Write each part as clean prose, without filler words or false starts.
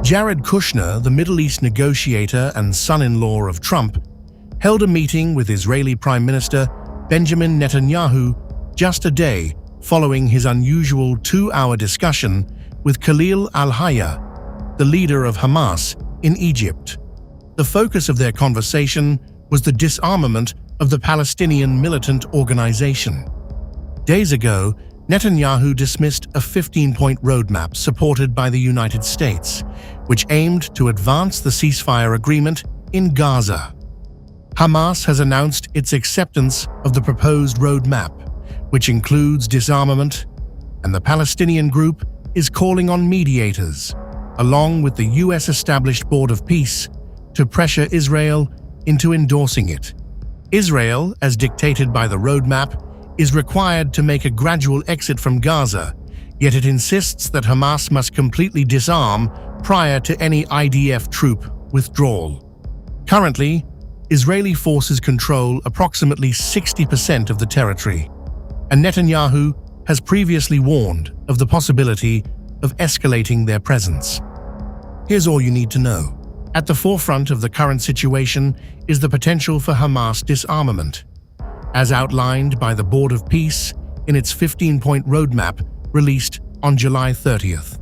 Jared Kushner, the Middle East negotiator and son-in-law of Trump, held a meeting with Israeli Prime Minister Benjamin Netanyahu just a day following his unusual 2-hour discussion with Khalil al-Hayya, the leader of Hamas, in Egypt. The focus of their conversation was the disarmament of the Palestinian militant organization. Days ago, Netanyahu dismissed a 15-point roadmap supported by the United States, which aimed to advance the ceasefire agreement in Gaza. Hamas has announced its acceptance of the proposed roadmap, which includes disarmament, and the Palestinian group is calling on mediators, along with the US-established Board of Peace, to pressure Israel into endorsing it. Israel, as dictated by the roadmap, is required to make a gradual exit from Gaza, yet it insists that Hamas must completely disarm prior to any IDF troop withdrawal. Currently, Israeli forces control approximately 60% of the territory, and Netanyahu has previously warned of the possibility of escalating their presence. Here's all you need to know. At the forefront of the current situation is the potential for Hamas disarmament, as outlined by the Board of Peace in its 15-point roadmap released on July 30th.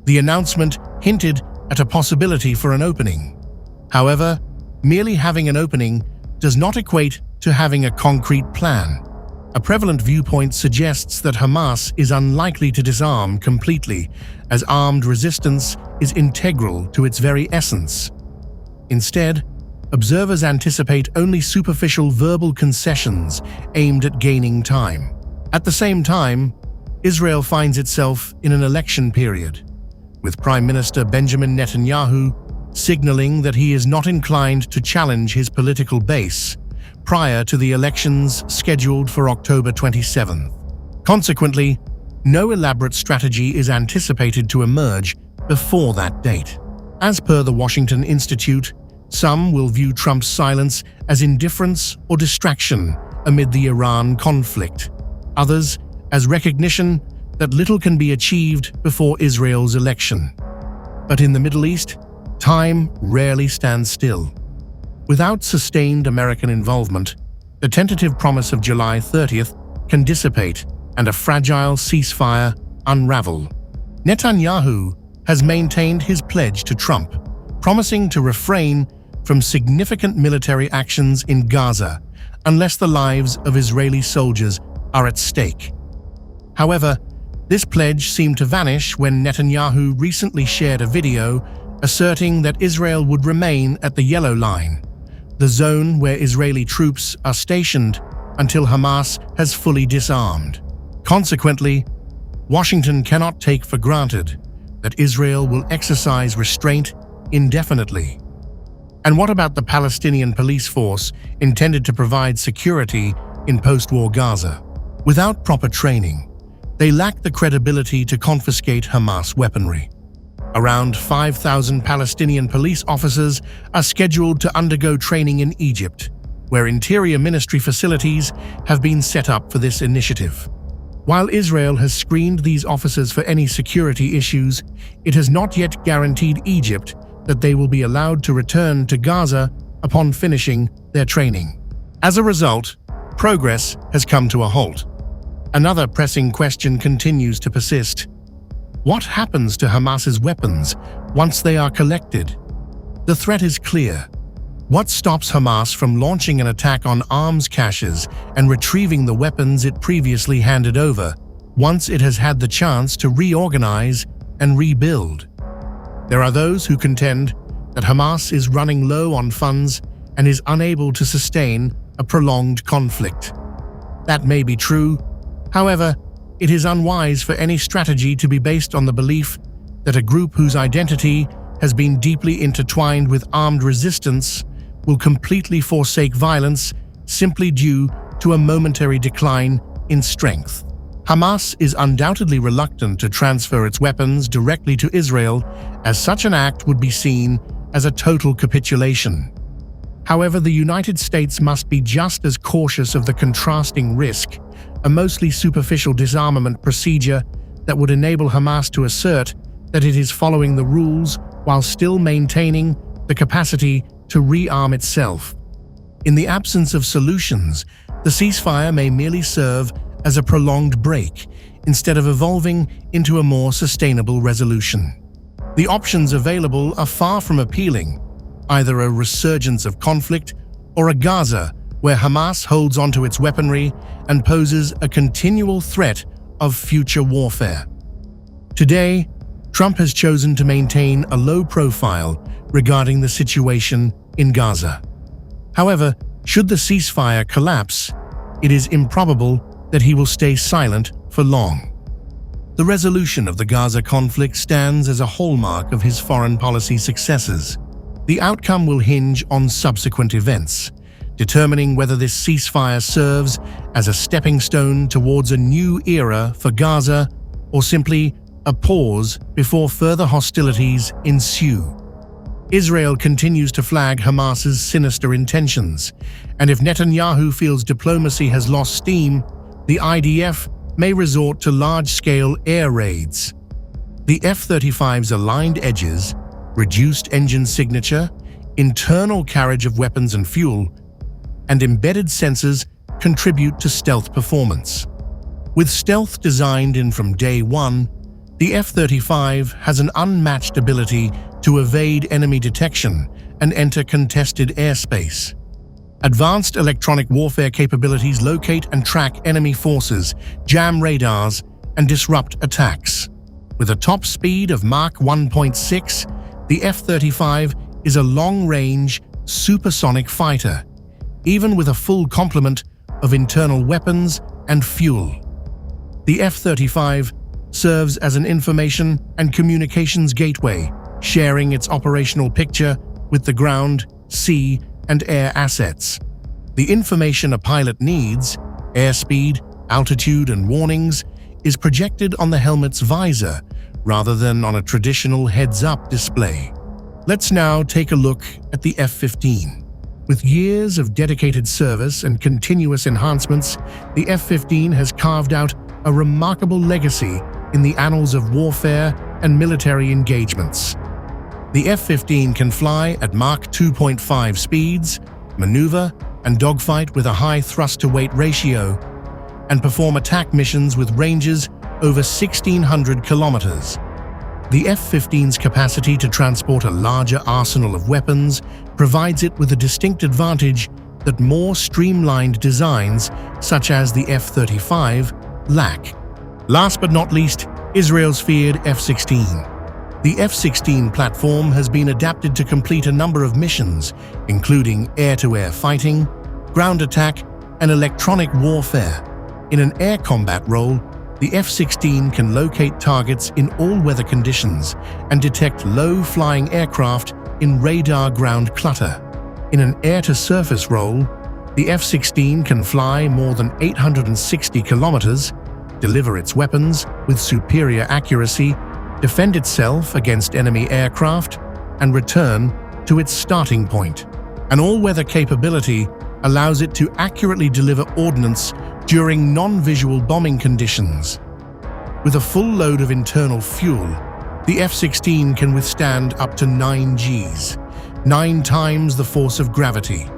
The announcement hinted at a possibility for an opening. However, merely having an opening does not equate to having a concrete plan. A prevalent viewpoint suggests that Hamas is unlikely to disarm completely, as armed resistance is integral to its very essence. Instead, observers anticipate only superficial verbal concessions aimed at gaining time. At the same time, Israel finds itself in an election period, with Prime Minister Benjamin Netanyahu signaling that he is not inclined to challenge his political base prior to the elections scheduled for October 27th. Consequently, no elaborate strategy is anticipated to emerge before that date. As per the Washington Institute, some will view Trump's silence as indifference or distraction amid the Iran conflict, others as recognition that little can be achieved before Israel's election. But in the Middle East, time rarely stands still. Without sustained American involvement, the tentative promise of July 30th can dissipate and a fragile ceasefire unravel. Netanyahu has maintained his pledge to Trump, promising to refrain from significant military actions in Gaza unless the lives of Israeli soldiers are at stake. However, this pledge seemed to vanish when Netanyahu recently shared a video asserting that Israel would remain at the Yellow Line, the zone where Israeli troops are stationed until Hamas has fully disarmed. Consequently, Washington cannot take for granted that Israel will exercise restraint indefinitely. And what about the Palestinian police force intended to provide security in post-war Gaza? Without proper training, they lack the credibility to confiscate Hamas weaponry. Around 5,000 Palestinian police officers are scheduled to undergo training in Egypt, where Interior Ministry facilities have been set up for this initiative. While Israel has screened these officers for any security issues, it has not yet guaranteed Egypt that they will be allowed to return to Gaza upon finishing their training. As a result, progress has come to a halt. Another pressing question continues to persist. What happens to Hamas's weapons once they are collected? The threat is clear. What stops Hamas from launching an attack on arms caches and retrieving the weapons it previously handed over once it has had the chance to reorganize and rebuild? There are those who contend that Hamas is running low on funds and is unable to sustain a prolonged conflict. That may be true. However, it is unwise for any strategy to be based on the belief that a group whose identity has been deeply intertwined with armed resistance will completely forsake violence simply due to a momentary decline in strength. Hamas is undoubtedly reluctant to transfer its weapons directly to Israel, as such an act would be seen as a total capitulation. However, the United States must be just as cautious of the contrasting risk, a mostly superficial disarmament procedure that would enable Hamas to assert that it is following the rules while still maintaining the capacity to rearm itself. In the absence of solutions, the ceasefire may merely serve as a prolonged break instead of evolving into a more sustainable resolution. The options available are far from appealing, either a resurgence of conflict or a Gaza where Hamas holds onto its weaponry and poses a continual threat of future warfare. Today, Trump has chosen to maintain a low profile regarding the situation in Gaza. However, should the ceasefire collapse, it is improbable that he will stay silent for long. The resolution of the Gaza conflict stands as a hallmark of his foreign policy successes. The outcome will hinge on subsequent events, determining whether this ceasefire serves as a stepping stone towards a new era for Gaza or simply a pause before further hostilities ensue. Israel continues to flag Hamas's sinister intentions, and if Netanyahu feels diplomacy has lost steam, the IDF may resort to large-scale air raids. The F-35's aligned edges, reduced engine signature, internal carriage of weapons and fuel, and embedded sensors contribute to stealth performance. With stealth designed in from day one, the F-35 has an unmatched ability to evade enemy detection and enter contested airspace. Advanced electronic warfare capabilities locate and track enemy forces, jam radars, and disrupt attacks. With a top speed of Mach 1.6, the F-35 is a long-range, supersonic fighter, even with a full complement of internal weapons and fuel. The F-35 serves as an information and communications gateway, sharing its operational picture with the ground, sea, and air assets. The information a pilot needs, airspeed, altitude, and warnings, is projected on the helmet's visor rather than on a traditional heads-up display. Let's now take a look at the F-15. With years of dedicated service and continuous enhancements, the F-15 has carved out a remarkable legacy in the annals of warfare and military engagements. The F-15 can fly at Mach 2.5 speeds, maneuver and dogfight with a high thrust-to-weight ratio, and perform attack missions with ranges over 1,600 kilometers. The F-15's capacity to transport a larger arsenal of weapons provides it with a distinct advantage that more streamlined designs, such as the F-35, lack. Last but not least, Israel's feared F-16. The F-16 platform has been adapted to complete a number of missions, including air-to-air fighting, ground attack, and electronic warfare. In an air combat role, the F-16 can locate targets in all weather conditions and detect low-flying aircraft in radar ground clutter. In an air-to-surface role, the F-16 can fly more than 860 kilometers, deliver its weapons with superior accuracy, defend itself against enemy aircraft, and return to its starting point. An all-weather capability allows it to accurately deliver ordnance during non-visual bombing conditions. With a full load of internal fuel, the F-16 can withstand up to 9 Gs, 9 times the force of gravity.